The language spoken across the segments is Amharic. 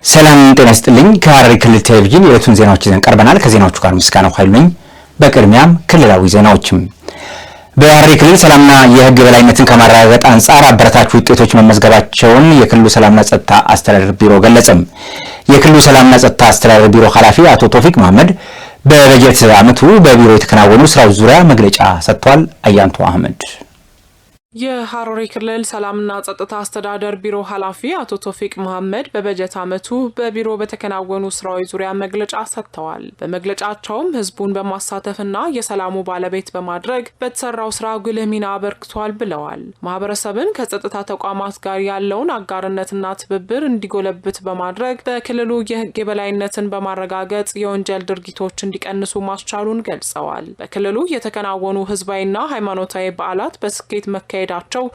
ሰላም ጤና ይስጥልኝ ከሐረሪ ክልል ቴሌቪዥን የዕለቱን ዜናዎች ይዘን ቀርበናል። ከዜናዎቹ ጋር ምስጋናው ኃይሉ ነኝ። በቅድሚያም ክልላዊ ዜናዎችም በሐረሪ ክልል ሰላምና የሕግ የበላይነትን ከማረጋገጥ አንጻር አበረታች ውጤቶች መመዝገባቸውን የክልሉ ሰላምና ጸጥታ አስተዳደር ቢሮ ገለጸም። የክልሉ ሰላምና ጸጥታ አስተዳደር ቢሮ ኃላፊ አቶ ቶፊቅ መሐመድ በበጀት ዓመቱ በቢሮ የተከናወኑ ስራዎች ዙሪያ መግለጫ ሰጥቷል። አያንቱ አህመድ የሐረሪ ክልል ሰላምና ጸጥታ አስተዳደር ቢሮ ኃላፊ አቶ ቶፊቅ መሐመድ በበጀት ዓመቱ በቢሮ በተከናወኑ ስራዎች ዙሪያ መግለጫ ሰጥተዋል። በመግለጫቸውም ህዝቡን በማሳተፍና የሰላሙ ባለቤት በማድረግ በተሰራው ስራ ጉልህ ሚና አበርክቷል ብለዋል። ማህበረሰብን ከጸጥታ ተቋማት ጋር ያለውን አጋርነትና ትብብር እንዲጎለብት በማድረግ በክልሉ የህግ የበላይነትን በማረጋገጥ የወንጀል ድርጊቶች እንዲቀንሱ ማስቻሉን ገልጸዋል። በክልሉ የተከናወኑ ህዝባዊና ሃይማኖታዊ በዓላት በስኬት መካሄዳቸው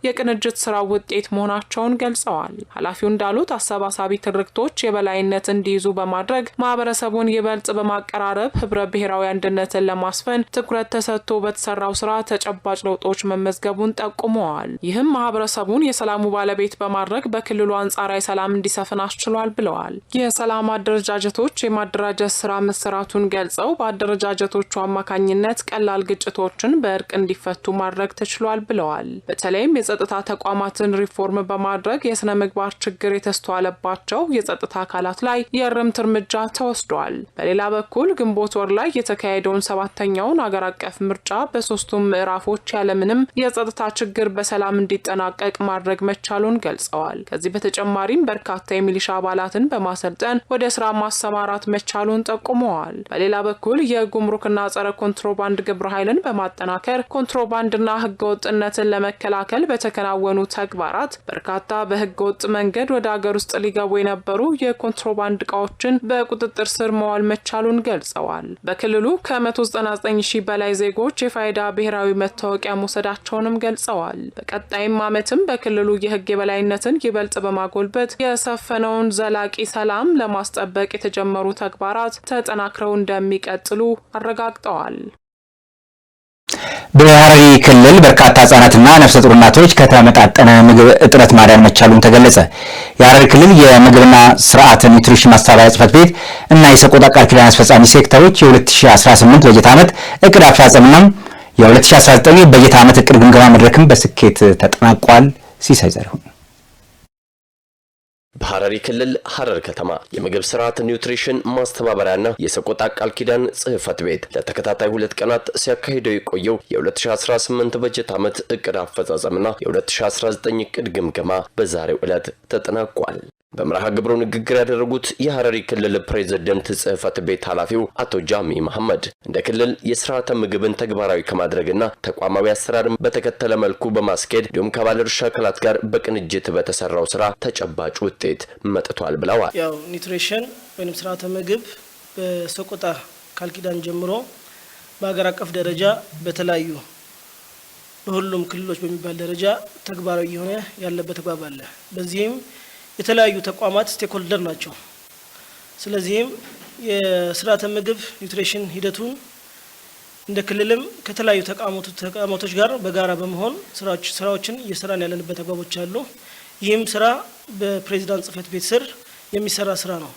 የቅንጅት ስራ ውጤት መሆናቸውን ገልጸዋል። ኃላፊው እንዳሉት አሰባሳቢ ትርክቶች የበላይነት እንዲይዙ በማድረግ ማህበረሰቡን ይበልጥ በማቀራረብ ህብረ ብሔራዊ አንድነትን ለማስፈን ትኩረት ተሰጥቶ በተሰራው ስራ ተጨባጭ ለውጦች መመዝገቡን ጠቁመዋል። ይህም ማህበረሰቡን የሰላሙ ባለቤት በማድረግ በክልሉ አንጻራዊ ሰላም እንዲሰፍን አስችሏል ብለዋል። የሰላም አደረጃጀቶች የማደራጀት ስራ መሰራቱን ገልጸው በአደረጃጀቶቹ አማካኝነት ቀላል ግጭቶችን በእርቅ እንዲፈቱ ማድረግ ተችሏል ብለዋል። በተለይም የጸጥታ ተቋማትን ሪፎርም በማድረግ የስነ ምግባር ችግር የተስተዋለባቸው የጸጥታ አካላት ላይ የእርምት እርምጃ ተወስዷል። በሌላ በኩል ግንቦት ወር ላይ የተካሄደውን 7ኛውን አገር አቀፍ ምርጫ በሶስቱም ምዕራፎች ያለምንም የጸጥታ ችግር በሰላም እንዲጠናቀቅ ማድረግ መቻሉን ገልጸዋል። ከዚህ በተጨማሪም በርካታ የሚሊሻ አባላትን በማሰልጠን ወደ ስራ ማሰማራት መቻሉን ጠቁመዋል። በሌላ በኩል የጉምሩክና ጸረ ኮንትሮባንድ ግብረ ኃይልን በማጠናከር ኮንትሮባንድና ህገወጥነትን ለመከላከል በተከናወኑ ተግባራት በርካታ በህገ ወጥ መንገድ ወደ አገር ውስጥ ሊገቡ የነበሩ የኮንትሮባንድ እቃዎችን በቁጥጥር ስር መዋል መቻሉን ገልጸዋል። በክልሉ ከ199,000 በላይ ዜጎች የፋይዳ ብሔራዊ መታወቂያ መውሰዳቸውንም ገልጸዋል። በቀጣይም ዓመትም በክልሉ የህግ የበላይነትን ይበልጥ በማጎልበት የሰፈነውን ዘላቂ ሰላም ለማስጠበቅ የተጀመሩ ተግባራት ተጠናክረው እንደሚቀጥሉ አረጋግጠዋል። በሐረሪ ክልል በርካታ ህጻናትና ነፍሰ ጡር እናቶች ከተመጣጠነ ምግብ እጥረት ማዳን መቻሉን ተገለጸ። የሐረሪ ክልል የምግብና ስርዓተ ኒውትሪሽን ማስተባበሪያ ጽሕፈት ቤት እና የሰቆጣ ቃል ኪዳን አስፈጻሚ ሴክተሮች የ2018 በጀት ዓመት እቅድ አፈጻጸምና የ2019 በጀት ዓመት እቅድ ግምገማ መድረክም በስኬት ተጠናቋል። ሲሳይ ዘሪሁን በሐረሪ ክልል ሐረር ከተማ የምግብ ስርዓት ኒውትሪሽን ማስተባበሪያና የሰቆጣ ቃል ኪዳን ጽሕፈት ቤት ለተከታታይ 2 ቀናት ሲያካሂደው የቆየው የ2018 በጀት ዓመት እቅድ አፈጻጸምና የ2019 እቅድ ግምገማ በዛሬው ዕለት ተጠናቋል። በመርሃ ግብሩ ንግግር ያደረጉት የሐረሪ ክልል ፕሬዝዳንት ጽሕፈት ቤት ኃላፊው አቶ ጃሚ መሐመድ እንደ ክልል የስርዓተ ምግብን ተግባራዊ ከማድረግና ተቋማዊ አሰራርን በተከተለ መልኩ በማስኬድ እንዲሁም ከባለድርሻ አካላት ጋር በቅንጅት በተሰራው ስራ ተጨባጭ ውጤት መጥቷል ብለዋል። ያው ኒውትሪሽን ወይም ስርዓተ ምግብ በሰቆጣ ቃል ኪዳን ጀምሮ በአገር አቀፍ ደረጃ በተለያዩ በሁሉም ክልሎች በሚባል ደረጃ ተግባራዊ የሆነ ያለበት ተግባብ አለ። በዚህም የተለያዩ ተቋማት ስቴክሆልደር ናቸው። ስለዚህም የስርዓተ ምግብ ኒውትሪሽን ሂደቱን እንደ ክልልም ከተለያዩ ተቋማቶች ጋር በጋራ በመሆን ስራዎችን እየሰራን ያለንበት ተግባቦች አሉ። ይህም ስራ በፕሬዝዳንት ጽሕፈት ቤት ስር የሚሰራ ስራ ነው።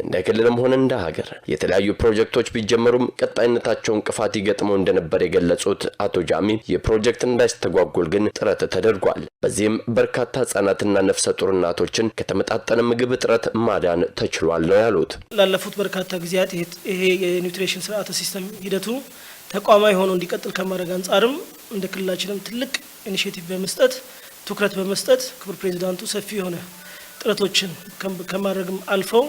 እንደ ክልልም ሆነ እንደ ሀገር የተለያዩ ፕሮጀክቶች ቢጀመሩም ቀጣይነታቸው እንቅፋት ይገጥመው እንደነበር የገለጹት አቶ ጃሚ የፕሮጀክት እንዳይስተጓጎል ግን ጥረት ተደርጓል። በዚህም በርካታ ህጻናትና ነፍሰ ጡር እናቶችን ከተመጣጠነ ምግብ እጥረት ማዳን ተችሏል ነው ያሉት። ላለፉት በርካታ ጊዜያት ይሄ የኒውትሪሽን ስርዓተ ሲስተም ሂደቱ ተቋማዊ ሆኖ እንዲቀጥል ከማድረግ አንጻርም እንደ ክልላችንም ትልቅ ኢኒሼቲቭ በመስጠት ትኩረት በመስጠት ክቡር ፕሬዝዳንቱ ሰፊ የሆነ ጥረቶችን ከማድረግም አልፈው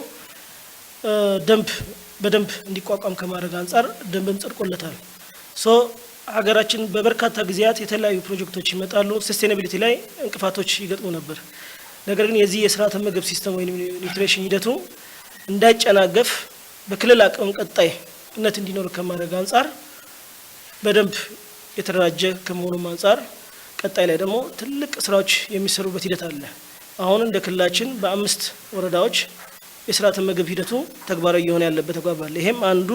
በደንብ እንዲቋቋም ከማድረግ አንጻር ደንብም ጸድቆለታል። ሀገራችን በበርካታ ጊዜያት የተለያዩ ፕሮጀክቶች ይመጣሉ። ሰስቴናቢሊቲ ላይ እንቅፋቶች ይገጥሙ ነበር። ነገር ግን የዚህ የስርዓተ ምግብ ሲስተም ወይም ኒውትሪሽን ሂደቱ እንዳይጨናገፍ በክልል አቅም ቀጣይነት እንዲኖር ከማድረግ አንጻር በደንብ የተደራጀ ከመሆኑም አንጻር ቀጣይ ላይ ደግሞ ትልቅ ስራዎች የሚሰሩበት ሂደት አለ። አሁን እንደ ክልላችን በ5 ወረዳዎች የስርዓተ ምግብ ሂደቱ ተግባራዊ የሆነ ያለበት ተግባር አለ። ይሄም አንዱ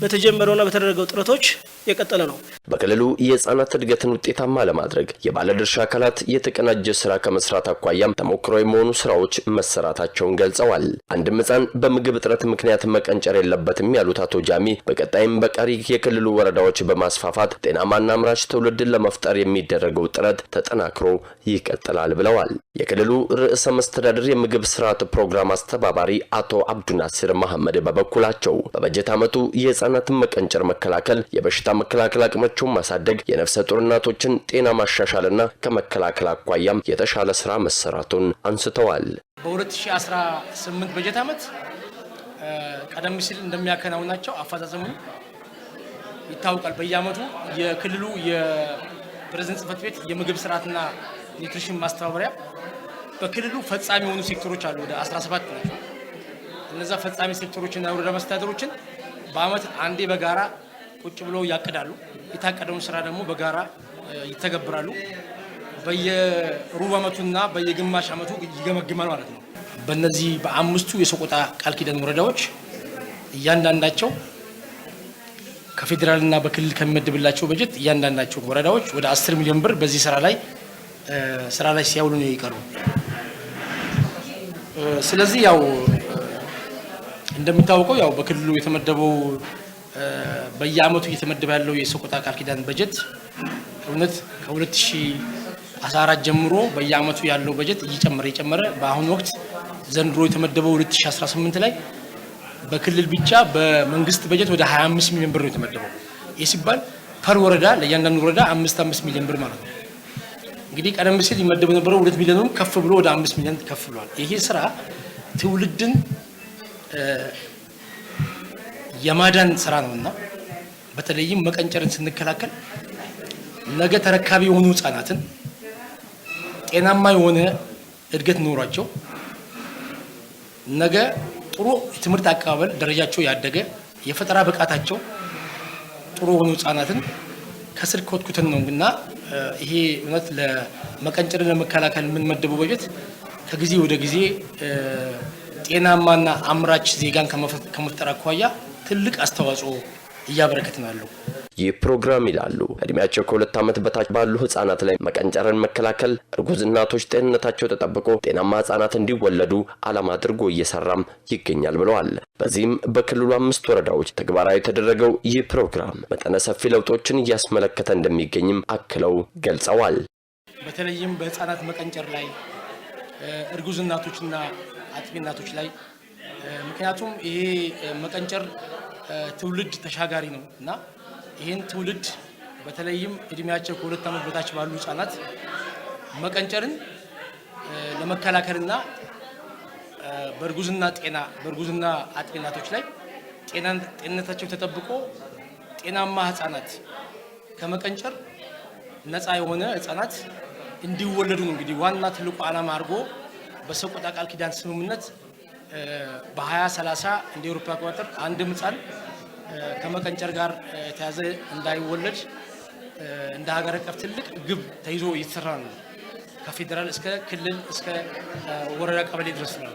በተጀመረውና በተደረገው ጥረቶች የቀጠለ ነው። በክልሉ የህፃናት እድገትን ውጤታማ ለማድረግ የባለድርሻ አካላት የተቀናጀ ስራ ከመስራት አኳያም ተሞክሮ የሆኑ ስራዎች መሰራታቸውን ገልጸዋል። አንድም ህፃን በምግብ እጥረት ምክንያት መቀንጨር የለበትም ያሉት አቶ ጃሚ በቀጣይም በቀሪ የክልሉ ወረዳዎች በማስፋፋት ጤናማና አምራች ትውልድን ለመፍጠር የሚደረገው ጥረት ተጠናክሮ ይቀጥላል ብለዋል። የክልሉ ርዕሰ መስተዳድር የምግብ ስርዓት ፕሮግራም አስተባባሪ አቶ አብዱናስር መሐመድ በበኩላቸው በበጀት ዓመቱ የህፃናትን መቀንጨር መከላከል፣ የበሽታ መከላከል አቅማቸውን ማሳደግ፣ የነፍሰ ጡር እናቶችን ጤና ማሻሻልና ከመከላከል አኳያም የተሻለ ስራ መሰራቱን አንስተዋል። በ2018 በጀት ዓመት ቀደም ሲል እንደሚያከናውናቸው አፈጻጸሙ ይታወቃል። በየዓመቱ የክልሉ የፕሬዝዳንት ጽሕፈት ቤት የምግብ ስርዓትና ኒውትሪሽን ማስተባበሪያ በክልሉ ፈጻሚ የሆኑ ሴክተሮች አሉ። ወደ 17 ናቸው። እነዛ ፈጻሚ ሴክተሮችና የወረዳ መስተዳድሮችን በአመት አንዴ በጋራ ቁጭ ብለው ያቀዳሉ። የታቀደውን ስራ ደግሞ በጋራ ይተገብራሉ። በየሩብ አመቱና በየግማሽ አመቱ ይገመግማል ማለት ነው። በእነዚህ በአምስቱ የሰቆጣ ቃል ኪዳን ወረዳዎች እያንዳንዳቸው ከፌዴራልና በክልል ከሚመደብላቸው በጀት እያንዳንዳቸው ወረዳዎች ወደ 10 ሚሊዮን ብር በዚህ ስራ ላይ ሲያውሉ ነው ይቀሩ። ስለዚህ ያው እንደሚታወቀው ያው በክልሉ የተመደበው በየአመቱ እየተመደበ ያለው የሰቆጣ ቃል ኪዳን በጀት እውነት ከ2014 ጀምሮ በየአመቱ ያለው በጀት እየጨመረ በአሁኑ ወቅት ዘንድሮ የተመደበው 2018 ላይ በክልል ብቻ በመንግስት በጀት ወደ 25 ሚሊዮን ብር ነው የተመደበው። ይህ ሲባል ፐር ወረዳ ለእያንዳንዱ ወረዳ 5 ሚሊዮን ብር ማለት ነው። እንግዲህ ቀደም ሲል ይመደብ የነበረው 2 ሚሊዮን ከፍ ብሎ ወደ 5 ሚሊዮን ከፍ ብሏል። ይሄ ስራ ትውልድን የማዳን ስራ ነውና በተለይም መቀንጨርን ስንከላከል ነገ ተረካቢ የሆኑ ህፃናትን ጤናማ የሆነ እድገት ኖሯቸው ነገ ጥሩ የትምህርት አቀባበል ደረጃቸው ያደገ የፈጠራ ብቃታቸው ጥሩ የሆኑ ህፃናትን ከስር ኮትኩተን ነውና ይሄ እውነት ለመቀንጨርን ለመከላከል የምንመደበው በጀት ከጊዜ ወደ ጊዜ ጤናማና አምራች ዜጋን ከመፍጠር አኳያ ትልቅ አስተዋጽኦ እያበረከትን ያለው ይህ ፕሮግራም ይላሉ እድሜያቸው ከ2 ዓመት በታች ባሉ ህፃናት ላይ መቀንጨርን መከላከል፣ እርጉዝ እናቶች ጤንነታቸው ተጠብቆ ጤናማ ህፃናት እንዲወለዱ ዓላማ አድርጎ እየሰራም ይገኛል ብለዋል። በዚህም በክልሉ 5 ወረዳዎች ተግባራዊ የተደረገው ይህ ፕሮግራም መጠነ ሰፊ ለውጦችን እያስመለከተ እንደሚገኝም አክለው ገልጸዋል። በተለይም በህፃናት መቀንጨር ላይ እርጉዝ እናቶችና አጥቢ እናቶች ላይ ምክንያቱም ይሄ መቀንጨር ትውልድ ተሻጋሪ ነው እና ይሄን ትውልድ በተለይም እድሜያቸው ከ2 ዓመት በታች ባሉ ህፃናት መቀንጨርን ለመከላከልና በእርጉዝና አጥቢ እናቶች ላይ ጤንነታቸው ተጠብቆ ጤናማ ህፃናት ከመቀንጨር ነፃ የሆነ ህፃናት እንዲወለዱ ነው እንግዲህ ዋና ትልቁ ዓላማ አድርጎ በሰቆጣ ቃል ኪዳን ስምምነት በ2030 እንደ አውሮፓ አቆጣጠር አንድም ህፃን ከመቀንጨር ጋር ተያዘ እንዳይወለድ እንደ ሀገር አቀፍ ትልቅ ግብ ተይዞ እየተሰራ ነው። ከፌደራል እስከ ክልል እስከ ወረዳ ቀበሌ ድረስ ነው።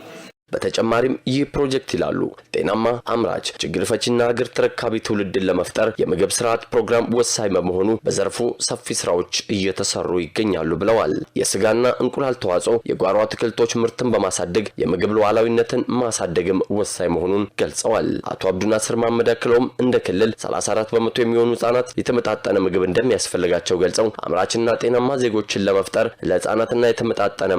በተጨማሪም ይህ ፕሮጀክት ይላሉ ጤናማ አምራች ችግር ፈቺና ሀገር ተረካቢ ትውልድን ለመፍጠር የምግብ ስርዓት ፕሮግራም ወሳኝ በመሆኑ በዘርፉ ሰፊ ስራዎች እየተሰሩ ይገኛሉ ብለዋል። የስጋና እንቁላል ተዋጽኦ፣ የጓሮ አትክልቶች ምርትን በማሳደግ የምግብ ሉዓላዊነትን ማሳደግም ወሳኝ መሆኑን ገልጸዋል። አቶ አብዱናስር መሐመድ አክለውም እንደ ክልል 34 በመቶ የሚሆኑ ህፃናት የተመጣጠነ ምግብ እንደሚያስፈልጋቸው ገልጸው አምራችና ጤናማ ዜጎችን ለመፍጠር ለህፃናትና የተመጣጠነ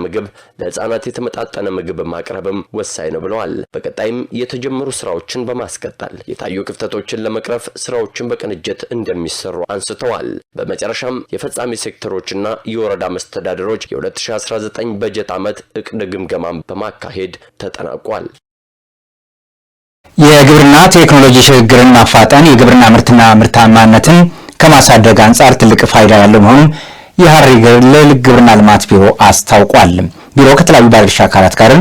ምግብ ማቅረብም ወሳኝ ነው ብለዋል። በቀጣይም የተጀመሩ ስራዎችን በማስቀጠል የታዩ ክፍተቶችን ለመቅረፍ ስራዎችን በቅንጅት እንደሚሰሩ አንስተዋል። በመጨረሻም የፈጻሚ ሴክተሮችና የወረዳ መስተዳድሮች የ2019 በጀት ዓመት እቅድ ግምገማን በማካሄድ ተጠናቋል። የግብርና ቴክኖሎጂ ሽግግርን ማፋጠን የግብርና ምርትና ምርታማነትን ከማሳደግ አንጻር ትልቅ ፋይዳ ያለው መሆኑን የሐረሪ ክልል ግብርና ልማት ቢሮ አስታውቋል። ቢሮው ከተለያዩ ባለድርሻ አካላት ጋር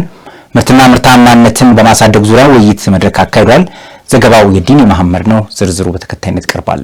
ምርትና ምርታማነትን በማሳደግ ዙሪያ ውይይት መድረክ አካሂዷል። ዘገባው የዲኒ መሐመድ ነው። ዝርዝሩ በተከታይነት ቀርባል።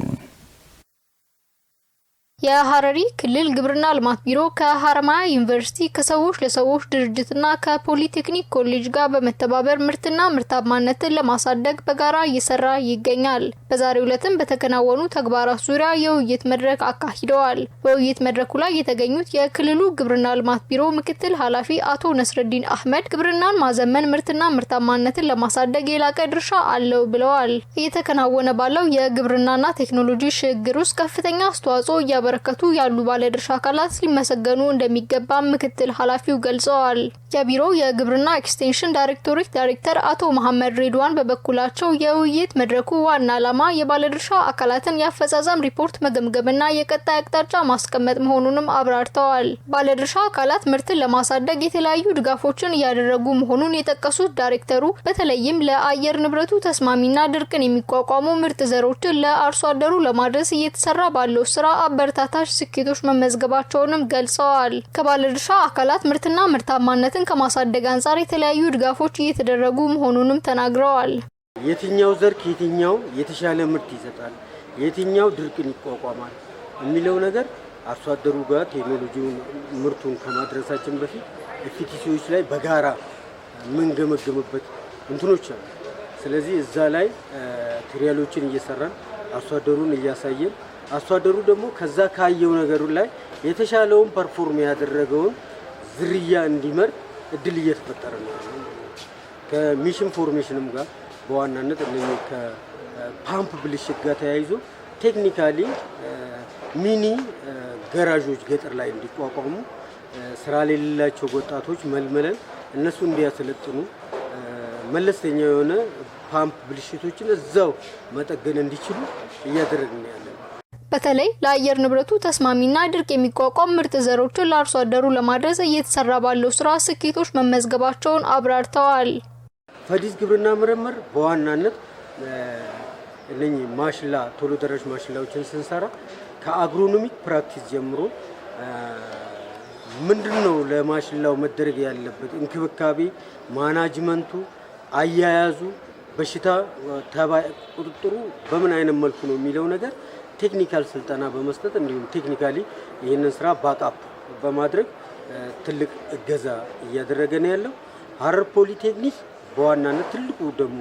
የሐረሪ ክልል ግብርና ልማት ቢሮ ከሐረማያ ዩኒቨርሲቲ ከሰዎች ለሰዎች ድርጅትና ከፖሊቴክኒክ ኮሌጅ ጋር በመተባበር ምርትና ምርታማነትን ለማሳደግ በጋራ እየሰራ ይገኛል። በዛሬው ዕለትም በተከናወኑ ተግባራት ዙሪያ የውይይት መድረክ አካሂደዋል። በውይይት መድረኩ ላይ የተገኙት የክልሉ ግብርና ልማት ቢሮ ምክትል ኃላፊ አቶ ነስረዲን አህመድ ግብርናን ማዘመን ምርትና ምርታማነትን ለማሳደግ የላቀ ድርሻ አለው ብለዋል። እየተከናወነ ባለው የግብርናና ቴክኖሎጂ ሽግግር ውስጥ ከፍተኛ አስተዋጽኦ በረከቱ ያሉ ባለድርሻ አካላት ሊመሰገኑ እንደሚገባ ምክትል ኃላፊው ገልጸዋል። የቢሮው የግብርና ኤክስቴንሽን ዳይሬክቶሬት ዳይሬክተር አቶ መሐመድ ሬድዋን በበኩላቸው የውይይት መድረኩ ዋና ዓላማ የባለድርሻ አካላትን ያፈጻጸም ሪፖርት መገምገምና የቀጣይ አቅጣጫ ማስቀመጥ መሆኑንም አብራርተዋል። ባለድርሻ አካላት ምርትን ለማሳደግ የተለያዩ ድጋፎችን እያደረጉ መሆኑን የጠቀሱት ዳይሬክተሩ በተለይም ለአየር ንብረቱ ተስማሚና ድርቅን የሚቋቋሙ ምርጥ ዘሮችን ለአርሶ አደሩ ለማድረስ እየተሰራ ባለው ስራ አበረታታች ስኬቶች መመዝገባቸውንም ገልጸዋል። ከባለድርሻ አካላት ምርትና ምርታማነትን ከማሳደግ አንጻር የተለያዩ ድጋፎች እየተደረጉ መሆኑንም ተናግረዋል። የትኛው ዘር ከየትኛው የተሻለ ምርት ይሰጣል፣ የትኛው ድርቅን ይቋቋማል የሚለው ነገር አርሶ አደሩ ጋር ቴክኖሎጂውን ምርቱን ከማድረሳችን በፊት ኤፍቲሲዎች ላይ በጋራ ምን ገመገመበት እንትኖች አሉ። ስለዚህ እዛ ላይ ትሪያሎችን እየሰራን አርሶ አደሩን እያሳየን አርሶ አደሩ ደግሞ ከዛ ካየው ነገሩ ላይ የተሻለውን ፐርፎርም ያደረገውን ዝርያ እንዲመርጥ እድል እየተፈጠረ ነው። ከሚሽን ፎርሜሽንም ጋር በዋናነት እነዚህ ከፓምፕ ብልሽት ጋር ተያይዞ ቴክኒካሊ ሚኒ ገራዦች ገጠር ላይ እንዲቋቋሙ ስራ የሌላቸው ወጣቶች መልመለን እነሱ እንዲያሰለጥኑ መለስተኛ የሆነ ፓምፕ ብልሽቶችን እዛው መጠገን እንዲችሉ እያደረግን ያለን። በተለይ ለአየር ንብረቱ ተስማሚና ድርቅ የሚቋቋም ምርጥ ዘሮችን ለአርሶ አደሩ ለማድረስ እየተሰራ ባለው ስራ ስኬቶች መመዝገባቸውን አብራርተዋል። ፈዲስ ግብርና ምርምር በዋናነት እነኚህ ማሽላ ቶሎ ደራሽ ማሽላዎችን ስንሰራ ከአግሮኖሚክ ፕራክቲስ ጀምሮ ምንድነው ለማሽላው መደረግ ያለበት እንክብካቤ፣ ማናጅመንቱ፣ አያያዙ፣ በሽታ ተባይ ቁጥጥሩ በምን አይነት መልኩ ነው የሚለው ነገር ቴክኒካል ስልጠና በመስጠት እንዲሁም ቴክኒካሊ ይህንን ስራ ባክአፕ በማድረግ ትልቅ እገዛ እያደረገ ነው ያለው። ሐረር ፖሊቴክኒክ በዋናነት ትልቁ ደግሞ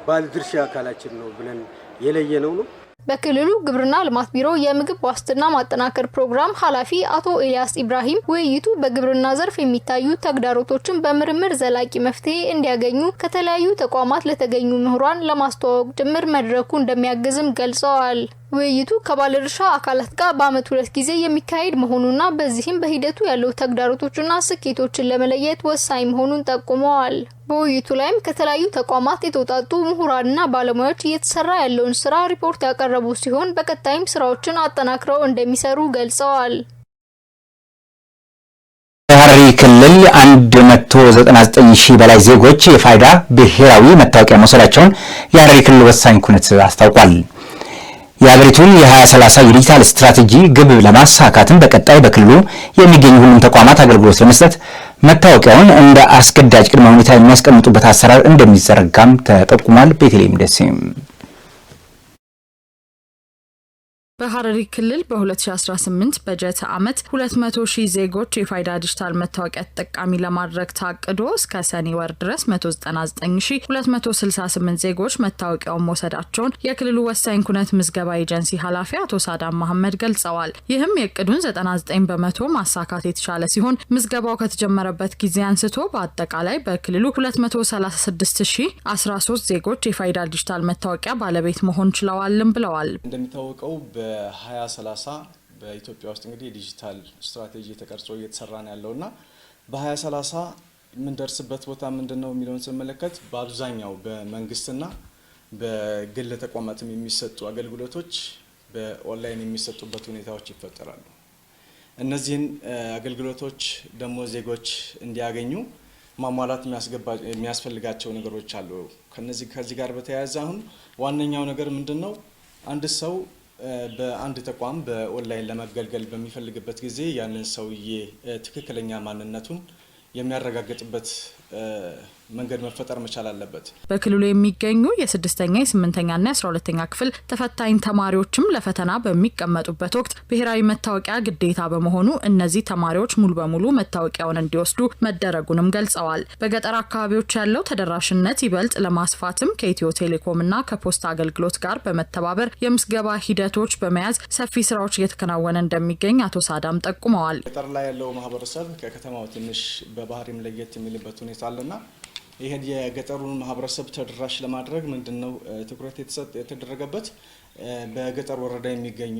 ባለድርሻ አካላችን ነው ብለን የለየነው ነው። በክልሉ ግብርና ልማት ቢሮ የምግብ ዋስትና ማጠናከር ፕሮግራም ኃላፊ አቶ ኤልያስ ኢብራሂም ውይይቱ በግብርና ዘርፍ የሚታዩ ተግዳሮቶችን በምርምር ዘላቂ መፍትሄ እንዲያገኙ ከተለያዩ ተቋማት ለተገኙ ምሁራን ለማስተዋወቅ ጭምር መድረኩ እንደሚያግዝም ገልጸዋል። ውይይቱ ከባለድርሻ አካላት ጋር በአመት 2 ጊዜ የሚካሄድ መሆኑና በዚህም በሂደቱ ያለው ተግዳሮቶችና ስኬቶችን ለመለየት ወሳኝ መሆኑን ጠቁመዋል። በውይይቱ ላይም ከተለያዩ ተቋማት የተውጣጡ ምሁራንና ባለሙያዎች እየተሰራ ያለውን ስራ ሪፖርት ያቀረቡ ሲሆን በቀጣይም ስራዎችን አጠናክረው እንደሚሰሩ ገልጸዋል። በሐረሪ ክልል 199 ሺህ በላይ ዜጎች የፋይዳ ብሔራዊ መታወቂያ መውሰዳቸውን የሐረሪ ክልል ወሳኝ ኩነት አስታውቋል። የሀገሪቱን የ2030 የዲጂታል ስትራቴጂ ግብ ለማሳካትም በቀጣይ በክልሉ የሚገኙ ሁሉም ተቋማት አገልግሎት ለመስጠት መታወቂያውን እንደ አስገዳጅ ቅድመ ሁኔታ የሚያስቀምጡበት አሰራር እንደሚዘረጋም ተጠቁሟል። ቤተልሔም ደሴም በሐረሪ ክልል በ2018 በጀት ዓመት 200 ሺህ ዜጎች የፋይዳ ዲጂታል መታወቂያ ተጠቃሚ ለማድረግ ታቅዶ እስከ ሰኔ ወር ድረስ 199268 ዜጎች መታወቂያውን መውሰዳቸውን የክልሉ ወሳኝ ኩነት ምዝገባ ኤጀንሲ ኃላፊ አቶ ሳዳም መሐመድ ገልጸዋል። ይህም የእቅዱን 99% ማሳካት የተቻለ ሲሆን ምዝገባው ከተጀመረበት ጊዜ አንስቶ በአጠቃላይ በክልሉ 236013 ዜጎች የፋይዳ ዲጂታል መታወቂያ ባለቤት መሆን ችለዋልም ብለዋል። እንደሚታወቀው በ2030 በኢትዮጵያ ውስጥ እንግዲህ ዲጂታል ስትራቴጂ ተቀርጾ እየተሰራ ነው ያለውና በ2030 ምን ደርስበት ቦታ ምንድነው የሚለውን ስንመለከት በአብዛኛው በመንግስትና በግል ተቋማትም የሚሰጡ አገልግሎቶች በኦንላይን የሚሰጡበት ሁኔታዎች ይፈጠራሉ። እነዚህን አገልግሎቶች ደግሞ ዜጎች እንዲያገኙ ማሟላት የሚያስፈልጋቸው ነገሮች አሉ። ከዚህ ጋር በተያያዘ አሁን ዋነኛው ነገር ምንድነው? አንድ ሰው በአንድ ተቋም በኦንላይን ለመገልገል በሚፈልግበት ጊዜ ያንን ሰውዬ ትክክለኛ ማንነቱን የሚያረጋግጥበት መንገድ መፈጠር መቻል አለበት። በክልሉ የሚገኙ የ6ኛ የ8ኛና የ12ኛ ክፍል ተፈታኝ ተማሪዎችም ለፈተና በሚቀመጡበት ወቅት ብሔራዊ መታወቂያ ግዴታ በመሆኑ እነዚህ ተማሪዎች ሙሉ በሙሉ መታወቂያውን እንዲወስዱ መደረጉንም ገልጸዋል። በገጠር አካባቢዎች ያለው ተደራሽነት ይበልጥ ለማስፋትም ከኢትዮ ቴሌኮምና ከፖስታ አገልግሎት ጋር በመተባበር የምዝገባ ሂደቶች በመያዝ ሰፊ ስራዎች እየተከናወነ እንደሚገኝ አቶ ሳዳም ጠቁመዋል። ገጠር ላይ ያለው ማህበረሰብ ከከተማው ትንሽ በባህሪም ለየት የሚልበት ሁኔታ አለና ይሄን የገጠሩን ማህበረሰብ ተደራሽ ለማድረግ ምንድነው ትኩረት የተደረገበት? በገጠር ወረዳ የሚገኙ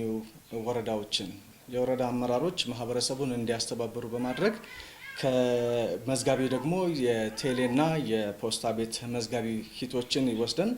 ወረዳዎችን የወረዳ አመራሮች ማህበረሰቡን እንዲያስተባብሩ በማድረግ ከመዝጋቢ ደግሞ የቴሌና የፖስታ ቤት መዝጋቢ ሂቶችን ይወስደን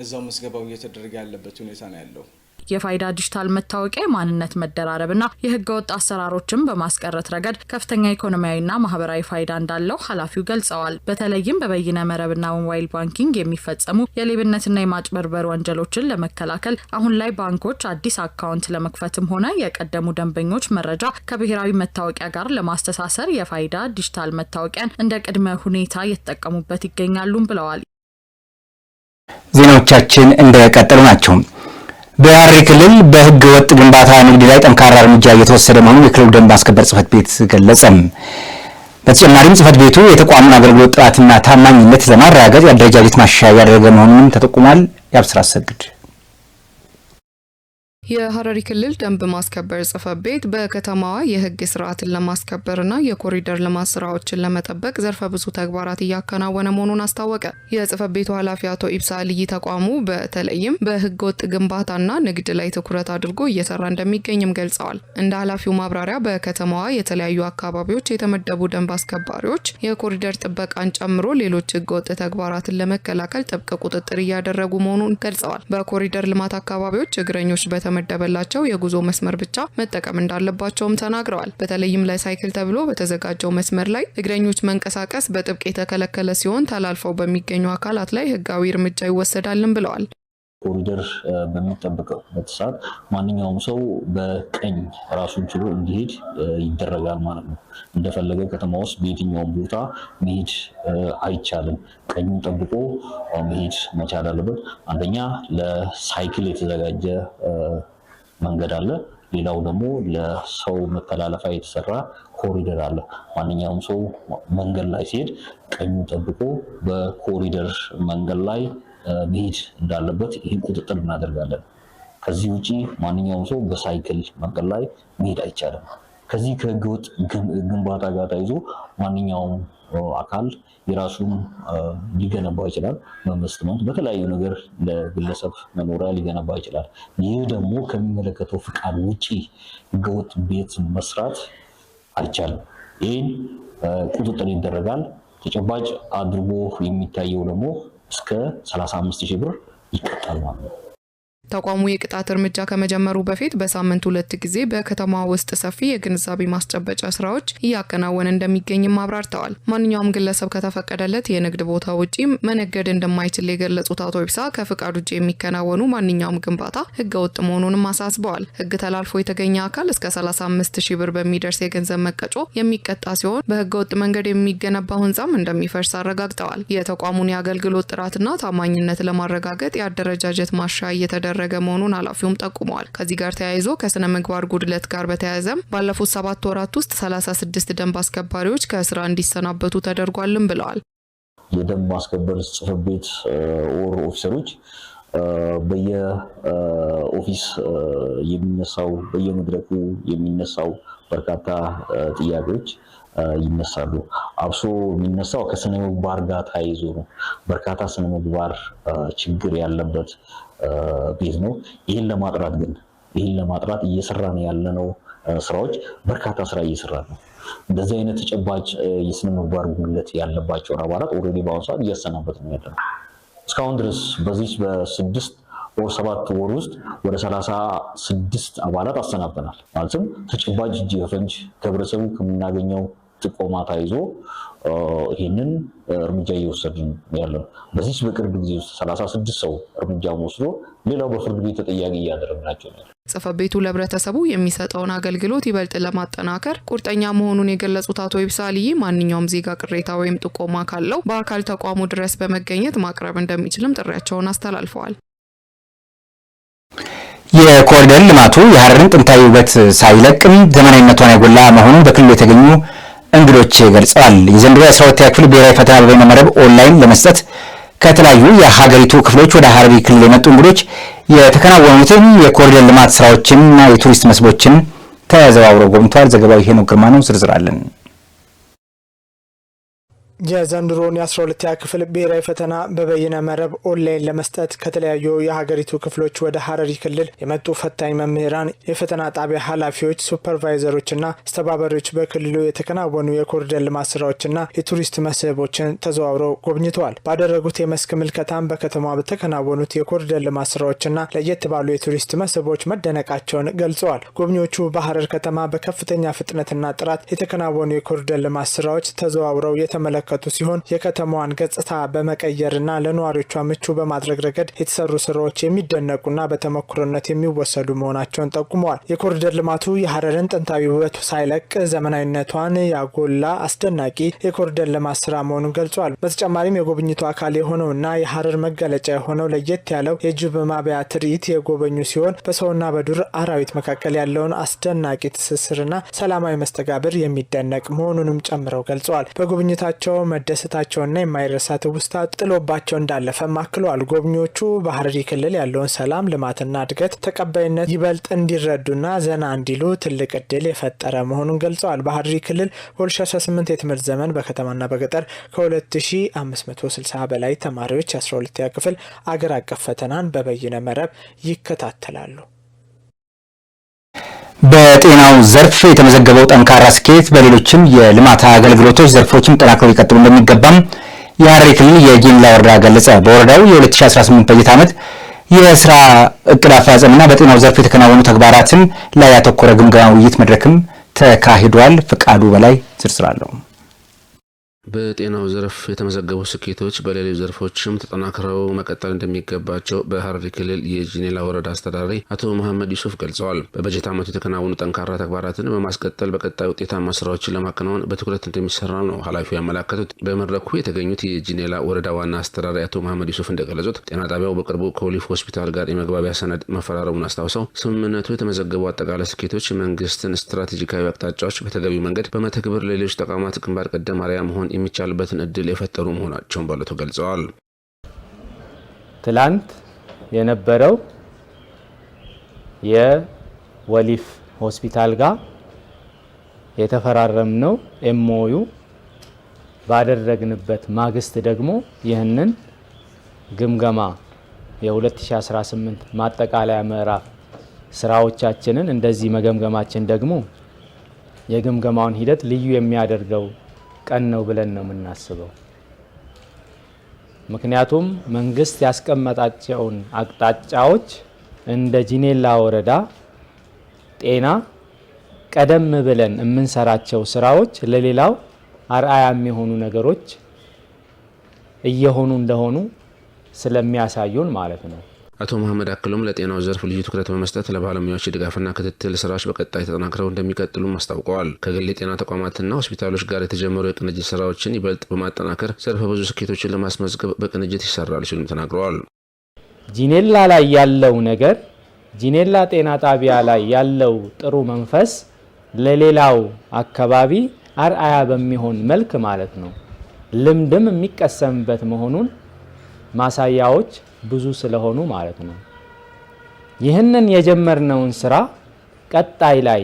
እዛው መስገባው እየተደረገ ያለበት ሁኔታ ነው ያለው። የፋይዳ ዲጂታል መታወቂያ ማንነት መደራረብና የህገወጥ አሰራሮችን በማስቀረት ረገድ ከፍተኛ ኢኮኖሚያዊና ማህበራዊ ፋይዳ እንዳለው ኃላፊው ገልጸዋል። በተለይም በበይነ መረብና ሞባይል ባንኪንግ የሚፈጸሙ የሌብነትና የማጭበርበር ወንጀሎችን ለመከላከል አሁን ላይ ባንኮች አዲስ አካውንት ለመክፈትም ሆነ የቀደሙ ደንበኞች መረጃ ከብሔራዊ መታወቂያ ጋር ለማስተሳሰር የፋይዳ ዲጂታል መታወቂያን እንደ ቅድመ ሁኔታ እየተጠቀሙበት ይገኛሉም ብለዋል። ዜናዎቻችን እንደቀጠሉ ናቸው። በሐረሪ ክልል በህገ ወጥ ግንባታ ንግድ ላይ ጠንካራ እርምጃ እየተወሰደ መሆኑን የክልሉ ደንብ ማስከበር ጽሕፈት ቤት ገለጸ። በተጨማሪም ጽሕፈት ቤቱ የተቋሙን አገልግሎት ጥራትና ታማኝነት ለማረጋገጥ የአደረጃጀት ማሻሻያ ያደረገ መሆኑንም ተጠቁሟል። ያብስራ አሰግድ የሐረሪ ክልል ደንብ ማስከበር ጽሕፈት ቤት በከተማዋ የህግ ስርዓትን ለማስከበርና የኮሪደር ልማት ስራዎችን ለመጠበቅ ዘርፈ ብዙ ተግባራት እያከናወነ መሆኑን አስታወቀ። የጽሕፈት ቤቱ ኃላፊ አቶ ኢብሳ አልይ ተቋሙ በተለይም በህገ ወጥ ግንባታና ንግድ ላይ ትኩረት አድርጎ እየሰራ እንደሚገኝም ገልጸዋል። እንደ ኃላፊው ማብራሪያ በከተማዋ የተለያዩ አካባቢዎች የተመደቡ ደንብ አስከባሪዎች የኮሪደር ጥበቃን ጨምሮ ሌሎች ህገ ወጥ ተግባራትን ለመከላከል ጥብቅ ቁጥጥር እያደረጉ መሆኑን ገልጸዋል። በኮሪደር ልማት አካባቢዎች እግረኞች መደበላቸው የጉዞ መስመር ብቻ መጠቀም እንዳለባቸውም ተናግረዋል። በተለይም ለሳይክል ተብሎ በተዘጋጀው መስመር ላይ እግረኞች መንቀሳቀስ በጥብቅ የተከለከለ ሲሆን ተላልፈው በሚገኙ አካላት ላይ ህጋዊ እርምጃ ይወሰዳልም ብለዋል። ኮሪደር በሚጠብቅበት ሰዓት ማንኛውም ሰው በቀኝ ራሱን ችሎ እንዲሄድ ይደረጋል ማለት ነው። እንደፈለገ ከተማ ውስጥ በየትኛውም ቦታ መሄድ አይቻልም። ቀኙን ጠብቆ መሄድ መቻል አለበት። አንደኛ ለሳይክል የተዘጋጀ መንገድ አለ። ሌላው ደግሞ ለሰው መተላለፊያ የተሰራ ኮሪደር አለ። ማንኛውም ሰው መንገድ ላይ ሲሄድ ቀኙን ጠብቆ በኮሪደር መንገድ ላይ መሄድ እንዳለበት ይህን ቁጥጥር እናደርጋለን። ከዚህ ውጪ ማንኛውም ሰው በሳይክል መንገድ ላይ መሄድ አይቻልም። ከዚህ ከህገወጥ ግንባታ ጋር ተያይዞ ማንኛውም አካል የራሱን ሊገነባ ይችላል። በኢንቨስትመንት በተለያዩ ነገር ለግለሰብ መኖሪያ ሊገነባ ይችላል። ይህ ደግሞ ከሚመለከተው ፍቃድ ውጪ ህገወጥ ቤት መስራት አይቻልም። ይህን ቁጥጥር ይደረጋል። ተጨባጭ አድርጎ የሚታየው ደግሞ እስከ 35,000 ብር ይቀጣል ማለት ነው። ተቋሙ የቅጣት እርምጃ ከመጀመሩ በፊት በሳምንት 2 ጊዜ በከተማ ውስጥ ሰፊ የግንዛቤ ማስጨበጫ ስራዎች እያከናወነ እንደሚገኝም አብራርተዋል። ማንኛውም ግለሰብ ከተፈቀደለት የንግድ ቦታ ውጪ መነገድ እንደማይችል የገለጹት አቶ ኢብሳ ከፍቃድ ውጪ የሚከናወኑ ማንኛውም ግንባታ ህገወጥ መሆኑንም አሳስበዋል። ህግ ተላልፎ የተገኘ አካል እስከ 35,000 ብር በሚደርስ የገንዘብ መቀጮ የሚቀጣ ሲሆን በህገወጥ መንገድ የሚገነባው ህንጻም እንደሚፈርስ አረጋግጠዋል። የተቋሙን የአገልግሎት ጥራትና ታማኝነት ለማረጋገጥ የአደረጃጀት ማሻሻያ እየተደረገ መሆኑን ኃላፊውም ጠቁመዋል። ከዚህ ጋር ተያይዞ ከስነ ምግባር ጉድለት ጋር በተያያዘም ባለፉት 7 ወራት ውስጥ 36 ደንብ አስከባሪዎች ከስራ እንዲሰናበቱ ተደርጓልም ብለዋል። የደንብ ማስከበር ጽሕፈት ቤት ኦፊሰሮች በየኦፊስ የሚነሳው በየመድረኩ የሚነሳው በርካታ ጥያቄዎች ይነሳሉ። አብሶ የሚነሳው ከስነ ምግባር ጋር ተያይዞ ነው። በርካታ ስነ ምግባር ችግር ያለበት ቤት ነው። ይህን ለማጥራት እየሰራን ያለነው ስራዎች በርካታ ስራ እየሰራን ነው። እንደዚህ አይነት ተጨባጭ የስነ ምግባር ጉድለት ያለባቸውን አባላት ኦልሬዲ በአሁኑ ሰዓት እያሰናበት ነው ያለነው። እስካሁን ድረስ በዚህ በ6 ወር 7 ወር ውስጥ ወደ 36 አባላት አሰናብተናል። ማለትም ተጨባጭ እጅ ከፍንጅ ከህብረተሰቡ ከምናገኘው ጥቆማ ታይዞ ይህንን እርምጃ እየወሰድን ያለው በዚህ በቅርብ ጊዜ ውስጥ 36 ሰው እርምጃ ወስዶ ሌላው በፍርድ ቤት ተጠያቂ እያደረግናቸው ነው። ጽሕፈት ቤቱ ለህብረተሰቡ የሚሰጠውን አገልግሎት ይበልጥ ለማጠናከር ቁርጠኛ መሆኑን የገለጹት አቶ ይብሳሊ ማንኛውም ዜጋ ቅሬታ ወይም ጥቆማ ካለው በአካል ተቋሙ ድረስ በመገኘት ማቅረብ እንደሚችልም ጥሪያቸውን አስተላልፈዋል። የኮሪደር ልማቱ የሐረርን ጥንታዊ ውበት ሳይለቅም ዘመናዊነቷን ያጎላ መሆኑን በክልሉ የተገኙ እንግዶች ገልጸዋል። የዘንድሮ የ12ኛ ክፍል ብሔራዊ ፈተና በበይነ መረብ ኦንላይን ለመስጠት ከተለያዩ የሀገሪቱ ክፍሎች ወደ ሐረሪ ክልል የመጡ እንግዶች የተከናወኑትን የኮሪደር ልማት ስራዎችንና የቱሪስት መስህቦችን ተዘዋውረው ጎብኝተዋል። ዘገባው ሄኖክ ግርማ ነው። ዝርዝር አለን። የዘንድሮን የ12ኛ ክፍል ብሔራዊ ፈተና በበይነ መረብ ኦንላይን ለመስጠት ከተለያዩ የሀገሪቱ ክፍሎች ወደ ሐረሪ ክልል የመጡ ፈታኝ መምህራን፣ የፈተና ጣቢያ ኃላፊዎች፣ ሱፐርቫይዘሮችና አስተባባሪዎች በክልሉ የተከናወኑ የኮሪደር ልማት ስራዎችና የቱሪስት መስህቦችን ተዘዋውረው ጎብኝተዋል። ባደረጉት የመስክ ምልከታም በከተማዋ በተከናወኑት የኮሪደር ልማት ስራዎችና ለየት ባሉ የቱሪስት መስህቦች መደነቃቸውን ገልጸዋል። ጎብኚዎቹ በሐረር ከተማ በከፍተኛ ፍጥነትና ጥራት የተከናወኑ የኮሪደር ልማት ስራዎች ተዘዋውረው የተመለከቱ ሲሆን የከተማዋን ገጽታ በመቀየርና ለነዋሪዎቿ ምቹ በማድረግ ረገድ የተሰሩ ስራዎች የሚደነቁና በተሞክሮነት የሚወሰዱ መሆናቸውን ጠቁመዋል። የኮሪደር ልማቱ የሐረርን ጥንታዊ ውበት ሳይለቅ ዘመናዊነቷን ያጎላ አስደናቂ የኮሪደር ልማት ስራ መሆኑን ገልጿል። በተጨማሪም የጉብኝቱ አካል የሆነውና የሐረር መገለጫ የሆነው ለየት ያለው የጅብ ማብያ ትርኢት የጎበኙ ሲሆን በሰውና በዱር አራዊት መካከል ያለውን አስደናቂ ትስስርና ሰላማዊ መስተጋብር የሚደነቅ መሆኑንም ጨምረው ገልጸዋል። በጉብኝታቸው መደሰታቸውና የማይረሳ ትውስታ ጥሎባቸው እንዳለፈም አክለዋል። ጎብኚዎቹ በሐረሪ ክልል ያለውን ሰላም፣ ልማትና እድገት ተቀባይነት ይበልጥ እንዲረዱና ዘና እንዲሉ ትልቅ እድል የፈጠረ መሆኑን ገልጸዋል። በሐረሪ ክልል በ2018 የትምህርት ዘመን በከተማና በገጠር ከ2560 በላይ ተማሪዎች የ12ኛ ክፍል አገር አቀፍ ፈተናን በበይነ መረብ ይከታተላሉ። በጤናው ዘርፍ የተመዘገበው ጠንካራ ስኬት በሌሎችም የልማት አገልግሎቶች ዘርፎችም ጠናክሮ ሊቀጥሉ እንደሚገባም የሐረሪ ክልል የጂንላ ወረዳ ገለጸ። በወረዳው የ2018 በጀት ዓመት የስራ እቅድ አፈጻጸምና በጤናው ዘርፍ የተከናወኑ ተግባራትን ላይ ያተኮረ ግምገማ ውይይት መድረክም ተካሂዷል። ፍቃዱ በላይ ዝርዝር አለው። በጤናው ዘርፍ የተመዘገቡ ስኬቶች በሌሎች ዘርፎችም ተጠናክረው መቀጠል እንደሚገባቸው በሐረሪ ክልል የጂኔላ ወረዳ አስተዳዳሪ አቶ መሐመድ ዩሱፍ ገልጸዋል። በበጀት ዓመቱ የተከናወኑ ጠንካራ ተግባራትን በማስቀጠል በቀጣይ ውጤታማ ስራዎችን ለማከናወን በትኩረት እንደሚሰራ ነው ኃላፊው ያመላከቱት። በመድረኩ የተገኙት የጂኔላ ወረዳ ዋና አስተዳዳሪ አቶ መሐመድ ዩሱፍ እንደገለጹት ጤና ጣቢያው በቅርቡ ከኦሊቭ ሆስፒታል ጋር የመግባቢያ ሰነድ መፈራረሙን አስታውሰው ስምምነቱ የተመዘገቡ አጠቃላይ ስኬቶች መንግስትን ስትራቴጂካዊ አቅጣጫዎች በተገቢው መንገድ በመተግበር ለሌሎች ተቋማት ግንባር ቀደም አርአያ መሆን የሚቻልበትን እድል የፈጠሩ መሆናቸውን ባለቱ ገልጸዋል። ትላንት የነበረው የኦሊቭ ሆስፒታል ጋር የተፈራረምነው ኤምኦዩ ባደረግንበት ማግስት ደግሞ ይህንን ግምገማ የ2018 ማጠቃለያ ምዕራፍ ስራዎቻችንን እንደዚህ መገምገማችን ደግሞ የግምገማውን ሂደት ልዩ የሚያደርገው ቀን ነው ብለን ነው የምናስበው። ምክንያቱም መንግስት ያስቀመጣቸውን አቅጣጫዎች እንደ ጂኔላ ወረዳ ጤና ቀደም ብለን የምንሰራቸው ስራዎች ለሌላው አርአያ የሚሆኑ ነገሮች እየሆኑ እንደሆኑ ስለሚያሳዩን ማለት ነው። አቶ መሐመድ አክሎም ለጤናው ዘርፍ ልዩ ትኩረት በመስጠት ለባለሙያዎች ድጋፍና ክትትል ስራዎች በቀጣይ ተጠናክረው እንደሚቀጥሉም አስታውቀዋል። ከግል የጤና ተቋማትና ሆስፒታሎች ጋር የተጀመሩ የቅንጅት ስራዎችን ይበልጥ በማጠናከር ዘርፈ ብዙ ስኬቶችን ለማስመዝገብ በቅንጅት ይሰራል ሲሉም ተናግረዋል። ጂኔላ ላይ ያለው ነገር ጂኔላ ጤና ጣቢያ ላይ ያለው ጥሩ መንፈስ ለሌላው አካባቢ አርአያ በሚሆን መልክ ማለት ነው ልምድም የሚቀሰምበት መሆኑን ማሳያዎች ብዙ ስለሆኑ ማለት ነው። ይህንን የጀመርነውን ስራ ቀጣይ ላይ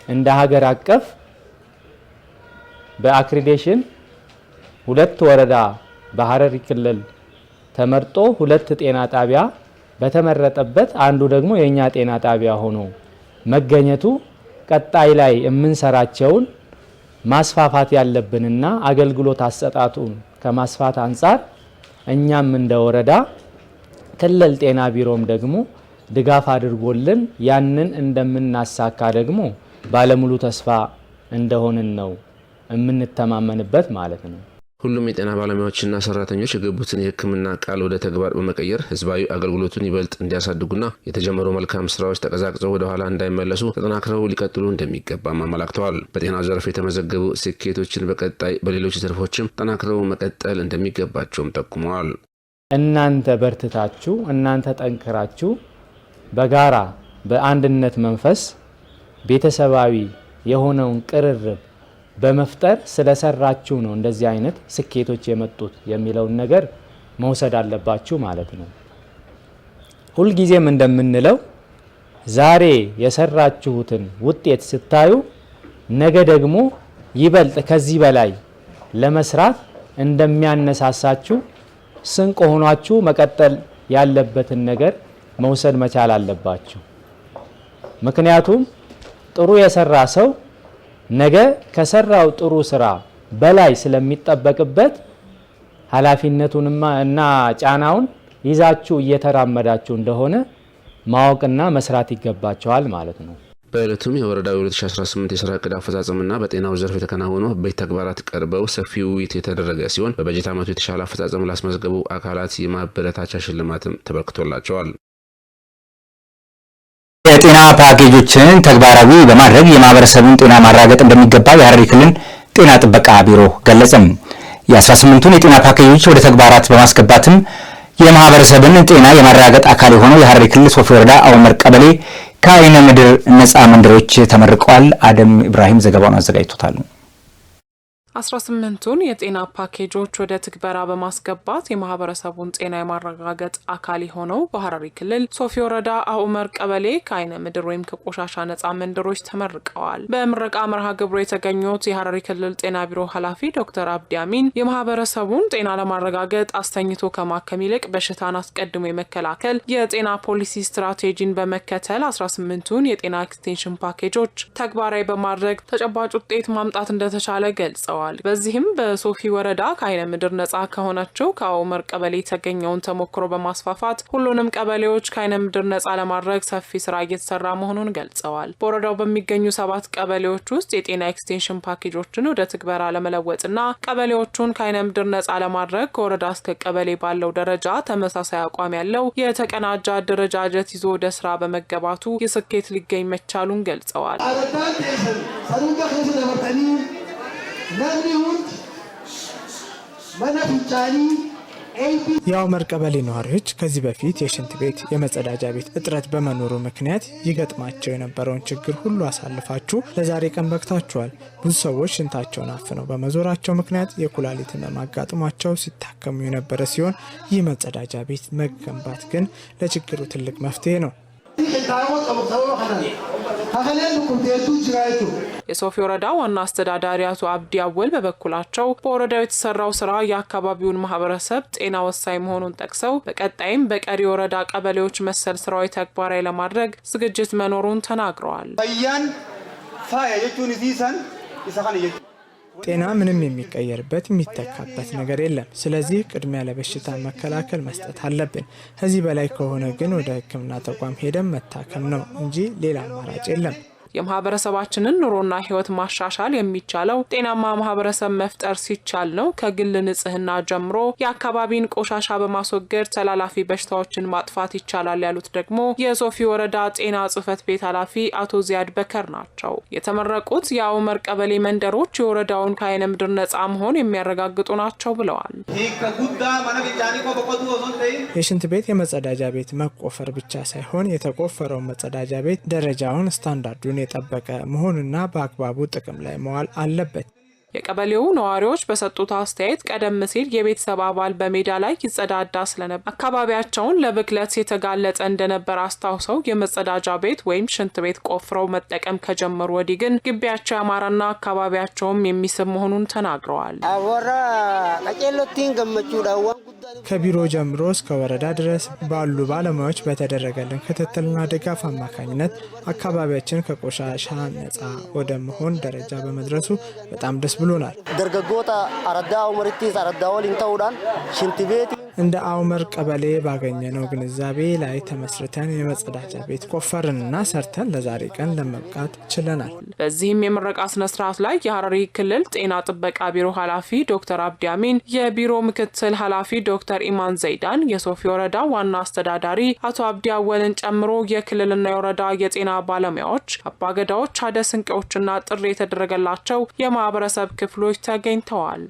እንደ ሀገር አቀፍ በአክሪዴሽን 2 ወረዳ በሐረሪ ክልል ተመርጦ 2 ጤና ጣቢያ በተመረጠበት አንዱ ደግሞ የኛ ጤና ጣቢያ ሆኖ መገኘቱ ቀጣይ ላይ የምንሰራቸውን ማስፋፋት ያለብንና አገልግሎት አሰጣጡን ከማስፋት አንጻር እኛም እንደ ወረዳ ክልል ጤና ቢሮም ደግሞ ድጋፍ አድርጎልን ያንን እንደምናሳካ ደግሞ ባለሙሉ ተስፋ እንደሆንን ነው የምንተማመንበት ማለት ነው። ሁሉም የጤና ባለሙያዎችና ሰራተኞች የገቡትን የሕክምና ቃል ወደ ተግባር በመቀየር ህዝባዊ አገልግሎቱን ይበልጥ እንዲያሳድጉና የተጀመሩ መልካም ስራዎች ተቀዛቅዘው ወደ ኋላ እንዳይመለሱ ተጠናክረው ሊቀጥሉ እንደሚገባም አመላክተዋል። በጤናው ዘርፍ የተመዘገቡ ስኬቶችን በቀጣይ በሌሎች ዘርፎችም ተጠናክረው መቀጠል እንደሚገባቸውም ጠቁመዋል። እናንተ በርትታችሁ እናንተ ጠንክራችሁ በጋራ በአንድነት መንፈስ ቤተሰባዊ የሆነውን ቅርርብ በመፍጠር ስለሰራችሁ ነው እንደዚህ አይነት ስኬቶች የመጡት የሚለውን ነገር መውሰድ አለባችሁ ማለት ነው። ሁል ጊዜም እንደምንለው ዛሬ የሰራችሁትን ውጤት ስታዩ ነገ ደግሞ ይበልጥ ከዚህ በላይ ለመስራት እንደሚያነሳሳችሁ ስንቅ ሆኗችሁ መቀጠል ያለበትን ነገር መውሰድ መቻል አለባችሁ። ምክንያቱም ጥሩ የሰራ ሰው ነገ ከሰራው ጥሩ ስራ በላይ ስለሚጠበቅበት ኃላፊነቱንና እና ጫናውን ይዛችሁ እየተራመዳችሁ እንደሆነ ማወቅና መስራት ይገባቸዋል ማለት ነው። በዕለቱም የወረዳው 2018 የስራ ዕቅድ አፈጻጸምና በጤናው ዘርፍ የተከናወኑ አበይት ተግባራት ቀርበው ሰፊ ውይይት የተደረገ ሲሆን በበጀት ዓመቱ የተሻለ አፈጻጸም ላስመዘገቡ አካላት የማበረታቻ ሽልማትም ተበርክቶላቸዋል። የጤና ፓኬጆችን ተግባራዊ በማድረግ የማህበረሰቡን ጤና ማረጋገጥ እንደሚገባ የሐረሪ ክልል ጤና ጥበቃ ቢሮ ገለጸም። የ18ቱን የጤና ፓኬጆች ወደ ተግባራት በማስገባትም የማህበረሰብን ጤና የማረጋገጥ አካል የሆነው የሐረሪ ክልል ሶፊ ወረዳ አውመር ቀበሌ ከአይነ ምድር ነፃ መንደሮች ተመርቀዋል። አደም ኢብራሂም ዘገባውን አዘጋጅቶታል። 18ቱን የጤና ፓኬጆች ወደ ትግበራ በማስገባት የማህበረሰቡን ጤና የማረጋገጥ አካል የሆነው በሐረሪ ክልል ሶፊ ወረዳ አኡመር ቀበሌ ከአይነ ምድር ወይም ከቆሻሻ ነፃ መንደሮች ተመርቀዋል። በምረቃ መርሃ ግብሩ የተገኙት የሐረሪ ክልል ጤና ቢሮ ኃላፊ ዶክተር አብዲ አሚን የማህበረሰቡን ጤና ለማረጋገጥ አስተኝቶ ከማከም ይልቅ በሽታን አስቀድሞ የመከላከል የጤና ፖሊሲ ስትራቴጂን በመከተል 18ቱን የጤና ኤክስቴንሽን ፓኬጆች ተግባራዊ በማድረግ ተጨባጭ ውጤት ማምጣት እንደተቻለ ገልጸዋል። በዚህም በሶፊ ወረዳ ከአይነ ምድር ነፃ ከሆነችው ከአኡመር ቀበሌ የተገኘውን ተሞክሮ በማስፋፋት ሁሉንም ቀበሌዎች ከአይነ ምድር ነፃ ለማድረግ ሰፊ ስራ እየተሰራ መሆኑን ገልጸዋል። በወረዳው በሚገኙ 7 ቀበሌዎች ውስጥ የጤና ኤክስቴንሽን ፓኬጆችን ወደ ትግበራ ለመለወጥና ቀበሌዎቹን ከአይነ ምድር ነፃ ለማድረግ ከወረዳ እስከ ቀበሌ ባለው ደረጃ ተመሳሳይ አቋም ያለው የተቀናጀ አደረጃጀት ይዞ ወደ ስራ በመገባቱ የስኬት ሊገኝ መቻሉን ገልጸዋል። የአኡመር ቀበሌ ነዋሪዎች ከዚህ በፊት የሽንት ቤት፣ የመጸዳጃ ቤት እጥረት በመኖሩ ምክንያት ይገጥማቸው የነበረውን ችግር ሁሉ አሳልፋችሁ ለዛሬ ቀን በቅታችኋል። ብዙ ሰዎች ሽንታቸውን አፍነው በመዞራቸው ምክንያት የኩላሊት ህመም አጋጥሟቸው ሲታከሙ የነበረ ሲሆን ይህ መጸዳጃ ቤት መገንባት ግን ለችግሩ ትልቅ መፍትሄ ነው። የሶፊ ወረዳ ዋና አስተዳዳሪ አቶ አብዲ አወል በበኩላቸው በወረዳው የተሰራው ስራ የአካባቢውን ማህበረሰብ ጤና ወሳኝ መሆኑን ጠቅሰው በቀጣይም በቀሪ ወረዳ ቀበሌዎች መሰል ስራዎች ተግባራዊ ለማድረግ ዝግጅት መኖሩን ተናግረዋል። ጤና ምንም የሚቀየርበት የሚተካበት ነገር የለም። ስለዚህ ቅድሚያ ለበሽታ መከላከል መስጠት አለብን። ከዚህ በላይ ከሆነ ግን ወደ ሕክምና ተቋም ሄደን መታከም ነው እንጂ ሌላ አማራጭ የለም። የማህበረሰባችንን ኑሮና ህይወት ማሻሻል የሚቻለው ጤናማ ማህበረሰብ መፍጠር ሲቻል ነው። ከግል ንጽህና ጀምሮ የአካባቢን ቆሻሻ በማስወገድ ተላላፊ በሽታዎችን ማጥፋት ይቻላል ያሉት ደግሞ የሶፊ ወረዳ ጤና ጽህፈት ቤት ኃላፊ አቶ ዚያድ በከር ናቸው። የተመረቁት የአኡመር ቀበሌ መንደሮች የወረዳውን ከአይነ ምድር ነፃ መሆን የሚያረጋግጡ ናቸው ብለዋል። የሽንት ቤት፣ የመጸዳጃ ቤት መቆፈር ብቻ ሳይሆን የተቆፈረው መጸዳጃ ቤት ደረጃውን ስታንዳርዱን የጠበቀ መሆንና በአግባቡ ጥቅም ላይ መዋል አለበት። የቀበሌው ነዋሪዎች በሰጡት አስተያየት ቀደም ሲል የቤተሰብ አባል በሜዳ ላይ ይጸዳዳ ስለነበር አካባቢያቸውን ለብክለት የተጋለጠ እንደነበር አስታውሰው የመጸዳጃ ቤት ወይም ሽንት ቤት ቆፍረው መጠቀም ከጀመሩ ወዲህ ግን ግቢያቸው ያማረና አካባቢያቸውም የሚስብ መሆኑን ተናግረዋል። ከቢሮ ጀምሮ እስከ ወረዳ ድረስ ባሉ ባለሙያዎች በተደረገልን ክትትልና ድጋፍ አማካኝነት አካባቢያችን ከቆሻሻ ነፃ ወደ መሆን ደረጃ በመድረሱ በጣም ደስ ብሎናል። ደርገጎታ አረዳ ኡመሪቲስ አረዳ ወሊን ተውዳን ሽንት ቤት እንደ አውመር ቀበሌ ባገኘነው ግንዛቤ ላይ ተመስርተን የመጸዳጃ ቤት ቆፈርንና ሰርተን ለዛሬ ቀን ለመብቃት ችለናል። በዚህም የምረቃ ስነ ስርዓት ላይ የሐረሪ ክልል ጤና ጥበቃ ቢሮ ኃላፊ ዶክተር አብዲ አሚን፣ የቢሮ ምክትል ኃላፊ ዶክተር ኢማን ዘይዳን፣ የሶፊ ወረዳ ዋና አስተዳዳሪ አቶ አብዲ አወልን ጨምሮ የክልልና የወረዳ የጤና ባለሙያዎች፣ አባገዳዎች፣ አደ ስንቄዎችና ጥሪ የተደረገላቸው የማህበረሰብ ክፍሎች ተገኝተዋል።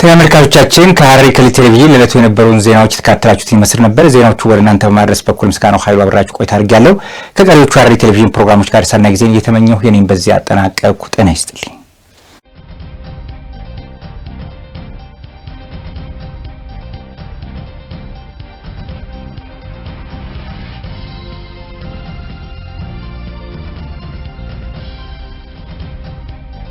ተመልካቾቻችን ከሐረሪ ክልል ቴሌቪዥን ለዕለቱ የነበሩን ዜናዎች የተካተላችሁት ይመስል ነበር። ዜናዎቹ ወደ እናንተ በማድረስ በኩል ምስጋናው ኃይሉ አብራችሁ ቆይታ አድርጌያለሁ። ከቀሪዎቹ ሐረሪ ቴሌቪዥን ፕሮግራሞች ጋር ሰናይ ጊዜን እየተመኘሁ የኔን በዚህ አጠናቀቅኩ። ጤና ይስጥልኝ።